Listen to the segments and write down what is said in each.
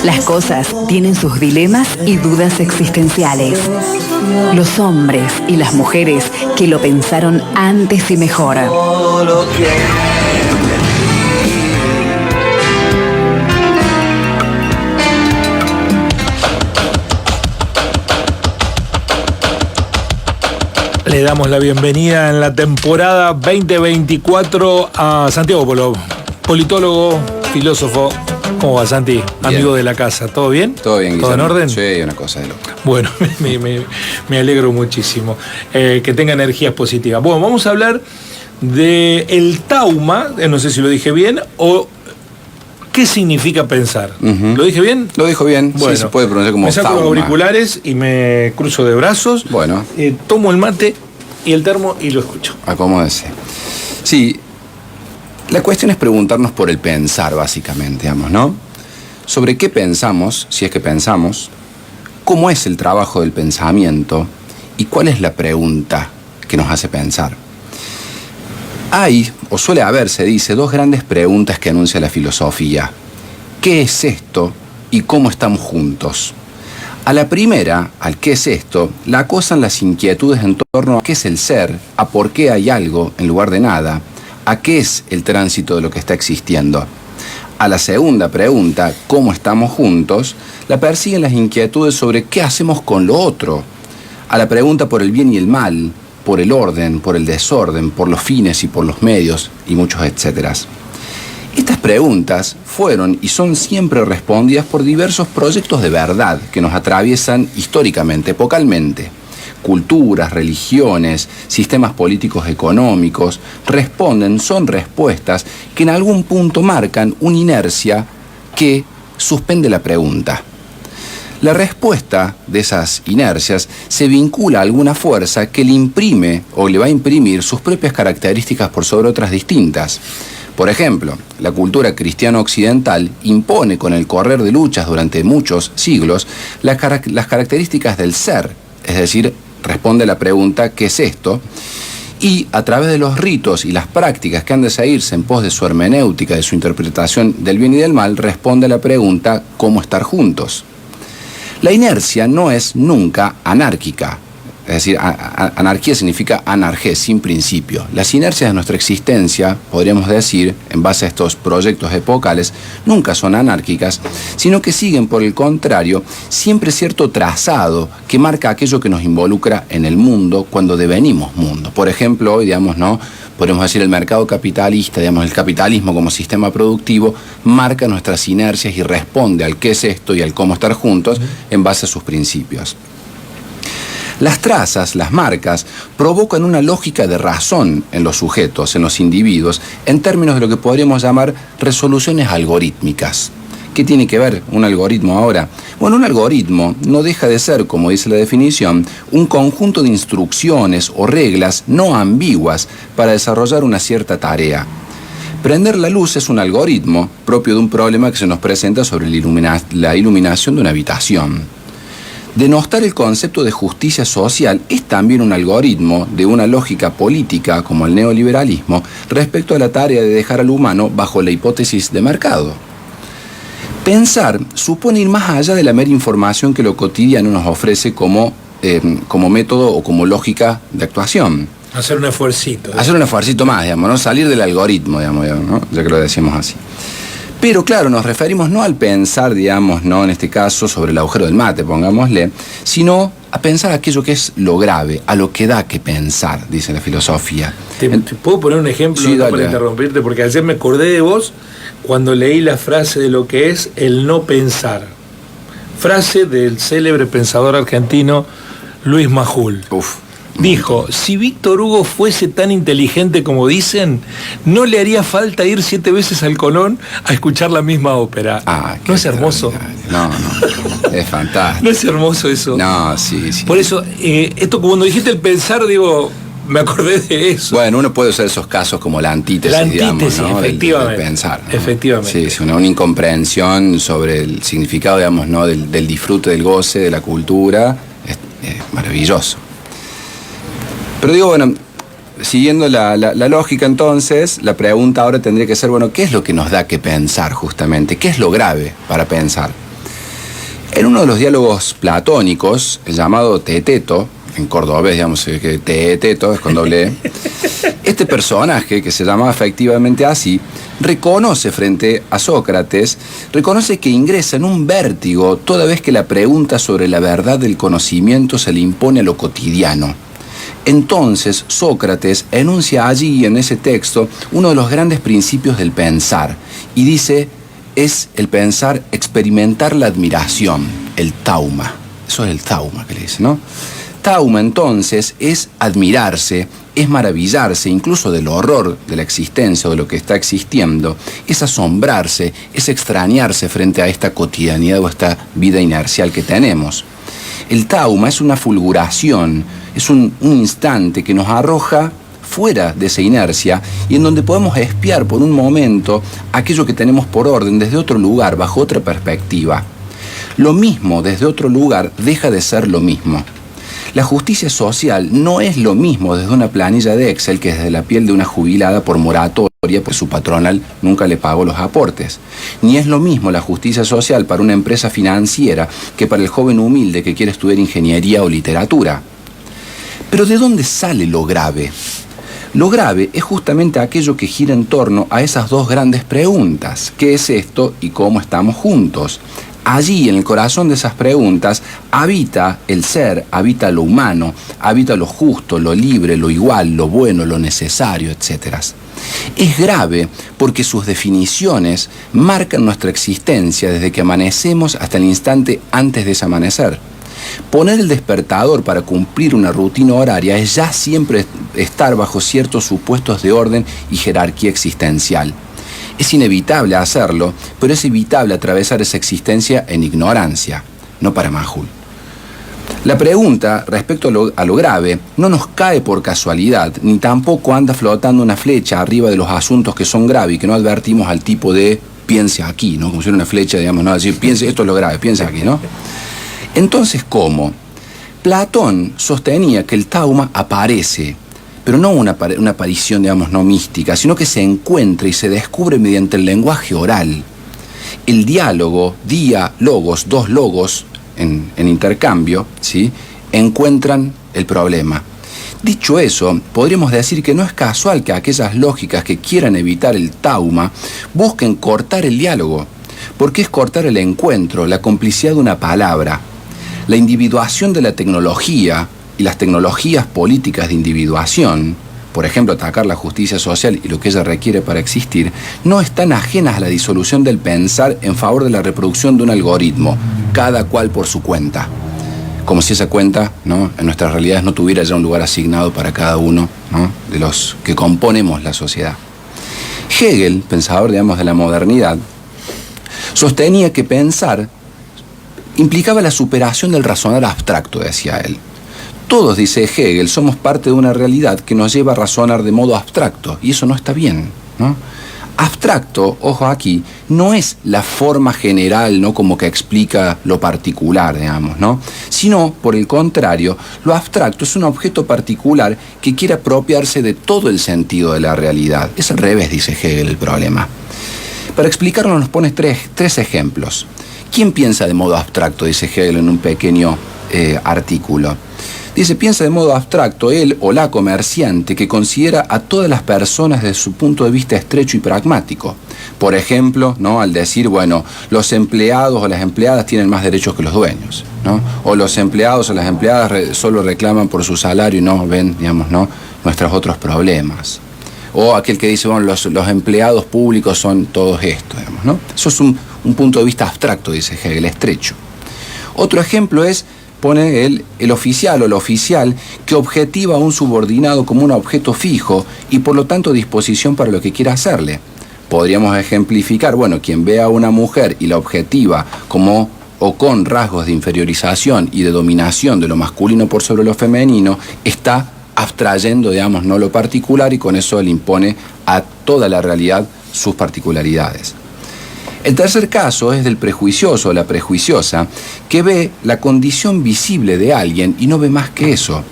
Las cosas tienen sus dilemas y dudas existenciales. Los hombres y las mujeres que lo pensaron antes y mejor. Le damos la bienvenida en la temporada 2024 a Santiago Polo, politólogo, filósofo. ¿Cómo va, Santi? Bien. Amigo de la casa, ¿todo bien? Todo bien, ¿Todo Guillermo? en orden? Sí, una cosa de loca. Bueno, me alegro muchísimo. Que tenga energías positivas. Bueno, vamos a hablar del tauma, no sé si lo dije bien, o qué significa pensar. ¿Lo dije bien? Lo dijo bien, bueno, sí, se puede pronunciar como me saco tauma. los auriculares y me cruzo de brazos. Bueno. Tomo el mate y el termo y lo escucho. Acomódese. Sí, la cuestión es preguntarnos por el pensar, básicamente, digamos, ¿no? Sobre qué pensamos, si es que pensamos, cómo es el trabajo del pensamiento y cuál es la pregunta que nos hace pensar. Hay, o suele haber, se dice, dos grandes preguntas que anuncia la filosofía. ¿Qué es esto y cómo estamos juntos? A la primera, al qué es esto, la acosan las inquietudes en torno a qué es el ser, a por qué hay algo en lugar de nada, a qué es el tránsito de lo que está existiendo. A la segunda pregunta, ¿cómo estamos juntos?, la persiguen las inquietudes sobre qué hacemos con lo otro. A la pregunta por el bien y el mal, por el orden, por el desorden, por los fines y por los medios, y muchos etcéteras. Estas preguntas fueron y son siempre respondidas por diversos proyectos de verdad que nos atraviesan históricamente, epocalmente. Culturas, religiones, sistemas políticos económicos responden, son respuestas que en algún punto marcan una inercia que suspende la pregunta. La respuesta de esas inercias se vincula a alguna fuerza que le imprime o le va a imprimir sus propias características por sobre otras distintas. Por ejemplo, la cultura cristiano-occidental impone con el correr de luchas durante muchos siglos las características del ser, es decir, responde a la pregunta ¿qué es esto? Y a través de los ritos y las prácticas que han de seguirse en pos de su hermenéutica, de su interpretación del bien y del mal, responde a la pregunta ¿cómo estar juntos? La inercia no es nunca anárquica. Es decir, anarquía significa anarquía, sin principio. Las inercias de nuestra existencia, podríamos decir, en base a estos proyectos epocales, nunca son anárquicas, sino que siguen, por el contrario, siempre cierto trazado que marca aquello que nos involucra en el mundo cuando devenimos mundo. Por ejemplo, hoy, digamos, ¿no?, podemos decir el mercado capitalista, digamos, el capitalismo como sistema productivo, marca nuestras inercias y responde al qué es esto y al cómo estar juntos en base a sus principios. Las trazas, las marcas, provocan una lógica de razón en los sujetos, en los individuos, en términos de lo que podríamos llamar resoluciones algorítmicas. ¿Qué tiene que ver un algoritmo ahora? Bueno, un algoritmo no deja de ser, como dice la definición, un conjunto de instrucciones o reglas no ambiguas para desarrollar una cierta tarea. Prender la luz es un algoritmo propio de un problema que se nos presenta sobre la iluminación de una habitación. Denostar el concepto de justicia social es también un algoritmo de una lógica política como el neoliberalismo respecto a la tarea de dejar al humano bajo la hipótesis de mercado. Pensar supone ir más allá de la mera información que lo cotidiano nos ofrece como método o como lógica de actuación. Hacer un esfuercito. Hacer un esfuercito más, digamos, ¿no? Salir del algoritmo, digamos, ¿no? Ya que lo decimos así. Pero claro, nos referimos no al pensar, digamos, no en este caso sobre el agujero del mate, pongámosle, sino a pensar aquello que es lo grave, a lo que da que pensar, dice la filosofía. ¿Te puedo poner un ejemplo? Sí, no para interrumpirte, porque ayer me acordé de vos cuando leí la frase de lo que es el no pensar. Frase del célebre pensador argentino Luis Majul. Dijo, si Víctor Hugo fuese tan inteligente como dicen, no le haría falta ir 7 veces al Colón a escuchar la misma ópera. ¿No es hermoso? No, es fantástico. ¿No es hermoso eso? No, sí. Por eso, esto cuando dijiste el pensar, digo, me acordé de eso. Bueno, uno puede usar esos casos como la antítesis, digamos, ¿no? Efectivamente. Del pensar, ¿no? Efectivamente. Sí, una incomprensión sobre el significado, digamos, ¿no? del disfrute, del goce, de la cultura. Es maravilloso. Pero digo, bueno, siguiendo la lógica entonces, la pregunta ahora tendría que ser, bueno, ¿qué es lo que nos da que pensar justamente? ¿Qué es lo grave para pensar? En uno de los diálogos platónicos, el llamado Teeteto, en cordobés, digamos, que Teeteto es con doble E, este personaje, que se llamaba efectivamente así, reconoce frente a Sócrates, reconoce que ingresa en un vértigo toda vez que la pregunta sobre la verdad del conocimiento se le impone a lo cotidiano. Entonces, Sócrates enuncia allí, en ese texto, uno de los grandes principios del pensar, y dice, es el pensar experimentar la admiración, el tauma. Eso es el tauma que le dice, ¿no? Tauma, entonces, es admirarse, es maravillarse incluso del horror de la existencia o de lo que está existiendo, es asombrarse, es extrañarse frente a esta cotidianidad o esta vida inercial que tenemos. El tauma es una fulguración, es un instante que nos arroja fuera de esa inercia y en donde podemos espiar por un momento aquello que tenemos por orden desde otro lugar, bajo otra perspectiva. Lo mismo desde otro lugar deja de ser lo mismo. La justicia social no es lo mismo desde una planilla de Excel que desde la piel de una jubilada por moratoria porque su patronal nunca le pagó los aportes. Ni es lo mismo la justicia social para una empresa financiera que para el joven humilde que quiere estudiar ingeniería o literatura. Pero ¿de dónde sale lo grave? Lo grave es justamente aquello que gira en torno a esas dos grandes preguntas. ¿Qué es esto y cómo estamos juntos? Allí, en el corazón de esas preguntas, habita el ser, habita lo humano, habita lo justo, lo libre, lo igual, lo bueno, lo necesario, etc. Es grave porque sus definiciones marcan nuestra existencia desde que amanecemos hasta el instante antes de ese amanecer. Poner el despertador para cumplir una rutina horaria es ya siempre estar bajo ciertos supuestos de orden y jerarquía existencial. Es inevitable hacerlo, pero es evitable atravesar esa existencia en ignorancia, no para Majul. La pregunta respecto a lo grave no nos cae por casualidad, ni tampoco anda flotando una flecha arriba de los asuntos que son graves y que no advertimos al tipo de piense aquí, ¿no? Como si era una flecha, digamos, no decir piense, esto es lo grave, piense aquí, ¿no? Entonces, ¿cómo? Platón sostenía que el tauma aparece, pero no una aparición, digamos, no mística, sino que se encuentra y se descubre mediante el lenguaje oral. El diálogo, logos, dos logos en intercambio, ¿sí?, encuentran el problema. Dicho eso, podríamos decir que no es casual que aquellas lógicas que quieran evitar el tauma busquen cortar el diálogo, porque es cortar el encuentro, la complicidad de una palabra. La individuación de la tecnología y las tecnologías políticas de individuación, por ejemplo, atacar la justicia social y lo que ella requiere para existir, no están ajenas a la disolución del pensar en favor de la reproducción de un algoritmo, cada cual por su cuenta. Como si esa cuenta, ¿no?, en nuestras realidades no tuviera ya un lugar asignado para cada uno, ¿no?, de los que componemos la sociedad. Hegel, pensador, digamos, de la modernidad, sostenía que pensar implicaba la superación del razonar abstracto, decía él. Todos, dice Hegel, somos parte de una realidad que nos lleva a razonar de modo abstracto, y eso no está bien, ¿no? Abstracto, ojo aquí, no es la forma general, ¿no?, como que explica lo particular, digamos, ¿no?, sino, por el contrario, lo abstracto es un objeto particular que quiere apropiarse de todo el sentido de la realidad. Es al revés, dice Hegel, el problema. Para explicarlo nos pone tres ejemplos. ¿Quién piensa de modo abstracto?, dice Hegel en un pequeño artículo. Dice, piensa de modo abstracto él o la comerciante que considera a todas las personas desde su punto de vista estrecho y pragmático. Por ejemplo, ¿no?, al decir, bueno, los empleados o las empleadas tienen más derechos que los dueños, ¿no? O los empleados o las empleadas solo reclaman por su salario y no ven, digamos, ¿no?, nuestros otros problemas. O aquel que dice, bueno, los empleados públicos son todos esto, digamos, ¿no? Eso es un punto de vista abstracto, dice Hegel, estrecho. Otro ejemplo es, pone el oficial o la oficial que objetiva a un subordinado como un objeto fijo y por lo tanto disposición para lo que quiera hacerle. Podríamos ejemplificar, bueno, quien ve a una mujer y la objetiva como o con rasgos de inferiorización y de dominación de lo masculino por sobre lo femenino, está abstrayendo, digamos, no lo particular y con eso le impone a toda la realidad sus particularidades. El tercer caso es del prejuicioso o la prejuiciosa que ve la condición visible de alguien y no ve más que eso.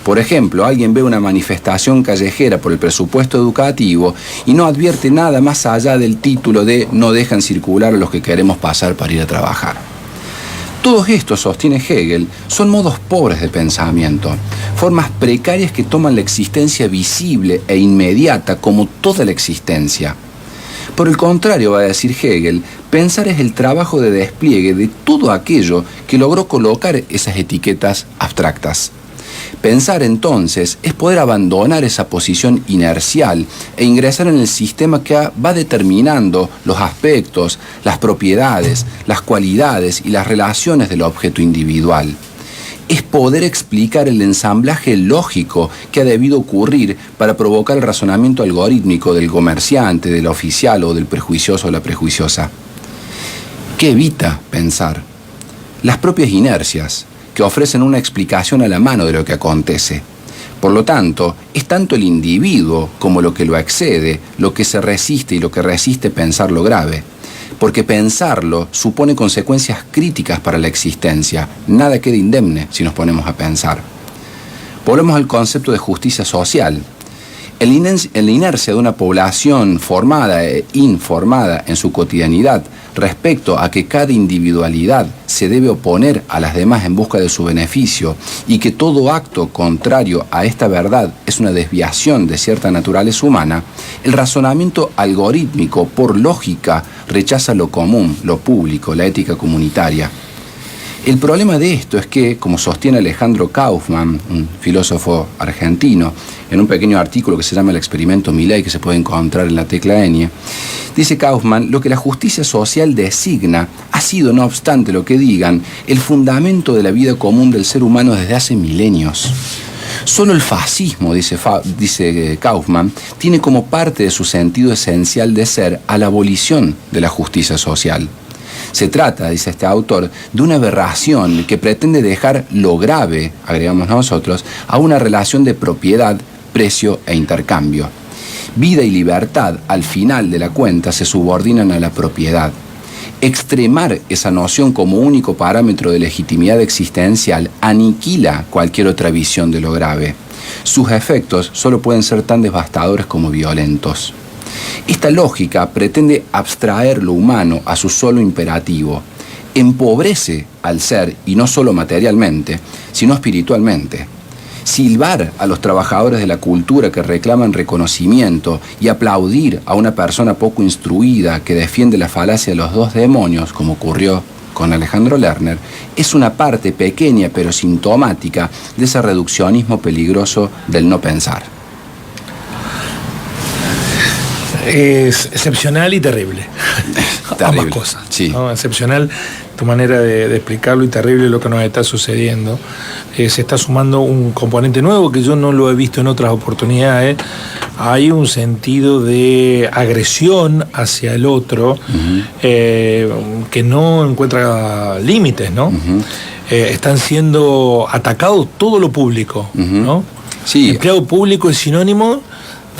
Por ejemplo, alguien ve una manifestación callejera por el presupuesto educativo y no advierte nada más allá del título de "no dejan circular a los que queremos pasar para ir a trabajar". Todos estos, sostiene Hegel, son modos pobres de pensamiento, formas precarias que toman la existencia visible e inmediata como toda la existencia. Por el contrario, va a decir Hegel, pensar es el trabajo de despliegue de todo aquello que logró colocar esas etiquetas abstractas. Pensar, entonces, es poder abandonar esa posición inercial e ingresar en el sistema que va determinando los aspectos, las propiedades, las cualidades y las relaciones del objeto individual. Es poder explicar el ensamblaje lógico que ha debido ocurrir para provocar el razonamiento algorítmico del comerciante, del oficial o del prejuicioso o la prejuiciosa. ¿Qué evita pensar? Las propias inercias, que ofrecen una explicación a la mano de lo que acontece. Por lo tanto, es tanto el individuo como lo que lo excede, lo que se resiste y lo que resiste pensar lo grave. Porque pensarlo supone consecuencias críticas para la existencia. Nada queda indemne si nos ponemos a pensar. Volvemos al concepto de justicia social. En la inercia de una población formada e informada en su cotidianidad respecto a que cada individualidad se debe oponer a las demás en busca de su beneficio y que todo acto contrario a esta verdad es una desviación de cierta naturaleza humana, el razonamiento algorítmico, por lógica, rechaza lo común, lo público, la ética comunitaria. El problema de esto es que, como sostiene Alejandro Kaufman, un filósofo argentino, en un pequeño artículo que se llama El experimento Milei, que se puede encontrar en la tecla Enie, dice Kaufman, lo que la justicia social designa ha sido, no obstante lo que digan, el fundamento de la vida común del ser humano desde hace milenios. Solo el fascismo, dice Kaufman, tiene como parte de su sentido esencial de ser a la abolición de la justicia social. Se trata, dice este autor, de una aberración que pretende dejar lo grave, agregamos nosotros, a una relación de propiedad, precio e intercambio. Vida y libertad, al final de la cuenta, se subordinan a la propiedad. Extremar esa noción como único parámetro de legitimidad existencial aniquila cualquier otra visión de lo grave. Sus efectos solo pueden ser tan devastadores como violentos. Esta lógica pretende abstraer lo humano a su solo imperativo. Empobrece al ser, y no solo materialmente, sino espiritualmente. Silbar a los trabajadores de la cultura que reclaman reconocimiento y aplaudir a una persona poco instruida que defiende la falacia de los dos demonios, como ocurrió con Alejandro Lerner, es una parte pequeña pero sintomática de ese reduccionismo peligroso del no pensar. Es excepcional y terrible. Terrible. Ambas cosas. Sí. ¿No? Excepcional tu manera de explicarlo y terrible lo que nos está sucediendo. Se está sumando un componente nuevo que yo no lo he visto en otras oportunidades. Hay un sentido de agresión hacia el otro que no encuentra límites, ¿no? Están siendo atacados todo lo público, ¿no? Sí. El empleado público es sinónimo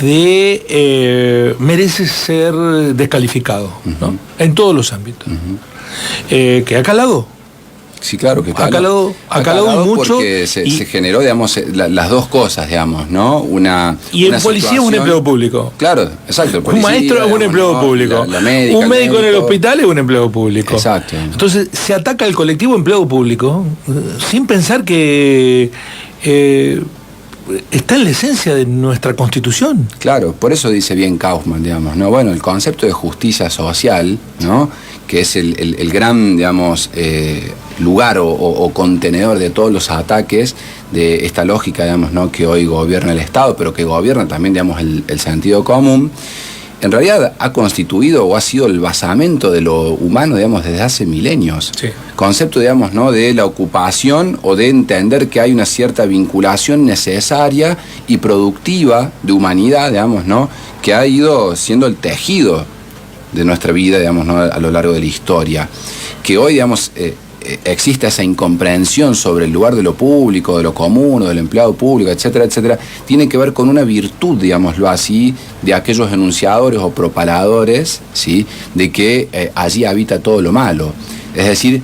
de merece ser descalificado, ¿no? En todos los ámbitos. Que ha calado. Sí, claro que ha calado mucho. Porque se generó, digamos, las dos cosas, digamos, ¿no? Y el policía es un empleado público. Claro, exacto. Un maestro es un empleado público. La médica, un médico en el hospital es un empleado público. Exacto. Entonces se ataca al colectivo empleado público sin pensar que está en la esencia de nuestra Constitución. Claro, por eso dice bien Kaufman, digamos, ¿no? Bueno, el concepto de justicia social, ¿no? Que es el gran, digamos, lugar o contenedor de todos los ataques de esta lógica, digamos, ¿no? Que hoy gobierna el Estado, pero que gobierna también, digamos, el sentido común. En realidad ha constituido o ha sido el basamento de lo humano, digamos, desde hace milenios. Sí. Concepto, digamos, ¿no? De la ocupación o de entender que hay una cierta vinculación necesaria y productiva de humanidad, digamos, ¿no? Que ha ido siendo el tejido de nuestra vida, digamos, ¿no? A lo largo de la historia. Que hoy, digamos, existe esa incomprensión sobre el lugar de lo público, de lo común, o del empleado público, etcétera, etcétera, tiene que ver con una virtud, digámoslo así, de aquellos enunciadores o propaladores, ¿sí? De que allí habita todo lo malo. Es decir,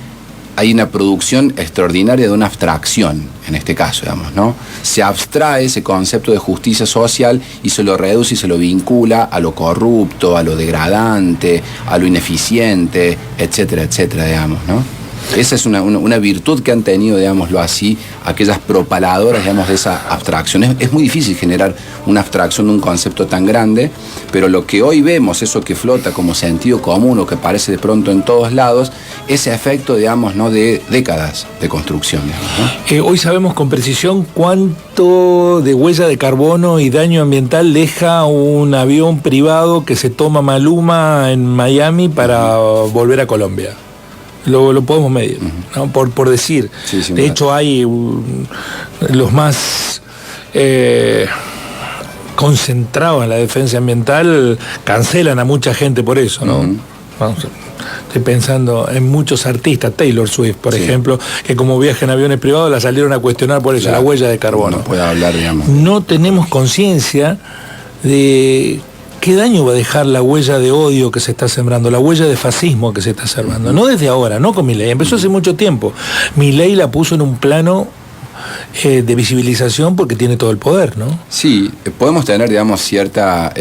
hay una producción extraordinaria de una abstracción, en este caso, digamos, ¿no? Se abstrae ese concepto de justicia social y se lo reduce y se lo vincula a lo corrupto, a lo degradante, a lo ineficiente, etcétera, etcétera, digamos, ¿no? Esa es una virtud que han tenido, digámoslo así, aquellas propaladoras, digamos, de esa abstracción. Es muy difícil generar una abstracción de un concepto tan grande, pero lo que hoy vemos, eso que flota como sentido común o que aparece de pronto en todos lados, ese efecto, digamos, ¿no?, de décadas de construcción, digamos, ¿no? Hoy sabemos con precisión cuánto de huella de carbono y daño ambiental deja un avión privado que se toma Maluma en Miami para volver a Colombia. Lo podemos medir, ¿no? Por decir. Sí, de hecho, hay los más concentrados en la defensa ambiental cancelan a mucha gente por eso, ¿no? Estoy pensando en muchos artistas, Taylor Swift, por ejemplo, que como viaja en aviones privados la salieron a cuestionar por eso, la huella de carbono. No puede hablar, digamos. No tenemos conciencia de qué daño va a dejar la huella de odio que se está sembrando, la huella de fascismo que se está sembrando. No desde ahora, no con Milei, empezó hace mucho tiempo. Milei la puso en un plano de visibilización porque tiene todo el poder, ¿no? Sí, podemos tener, digamos, cierto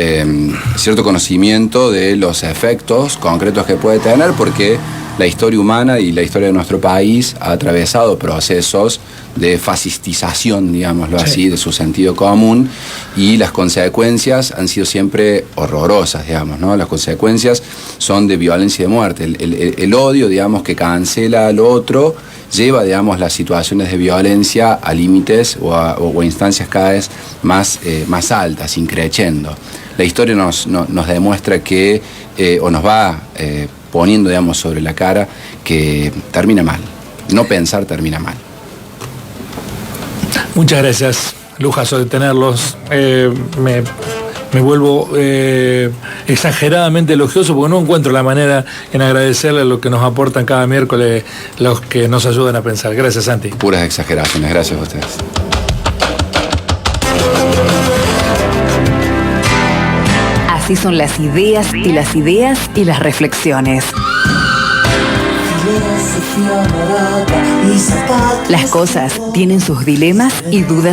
conocimiento de los efectos concretos que puede tener, porque la historia humana y la historia de nuestro país ha atravesado procesos de fascistización, digámoslo así, de su sentido común, y las consecuencias han sido siempre horrorosas, digamos, ¿no? Las consecuencias son de violencia y de muerte. El odio, digamos, que cancela al otro, lleva, digamos, las situaciones de violencia a límites o a instancias cada vez más altas, increciendo. La historia nos demuestra que, o nos va poniendo, digamos, sobre la cara que termina mal. No pensar termina mal. Muchas gracias, lujazo de tenerlos. Me vuelvo exageradamente elogioso porque no encuentro la manera en agradecerle a lo que nos aportan cada miércoles los que nos ayudan a pensar. Gracias, Santi. Puras exageraciones, gracias a ustedes. Así son las ideas y las reflexiones. Las cosas tienen sus dilemas y dudas.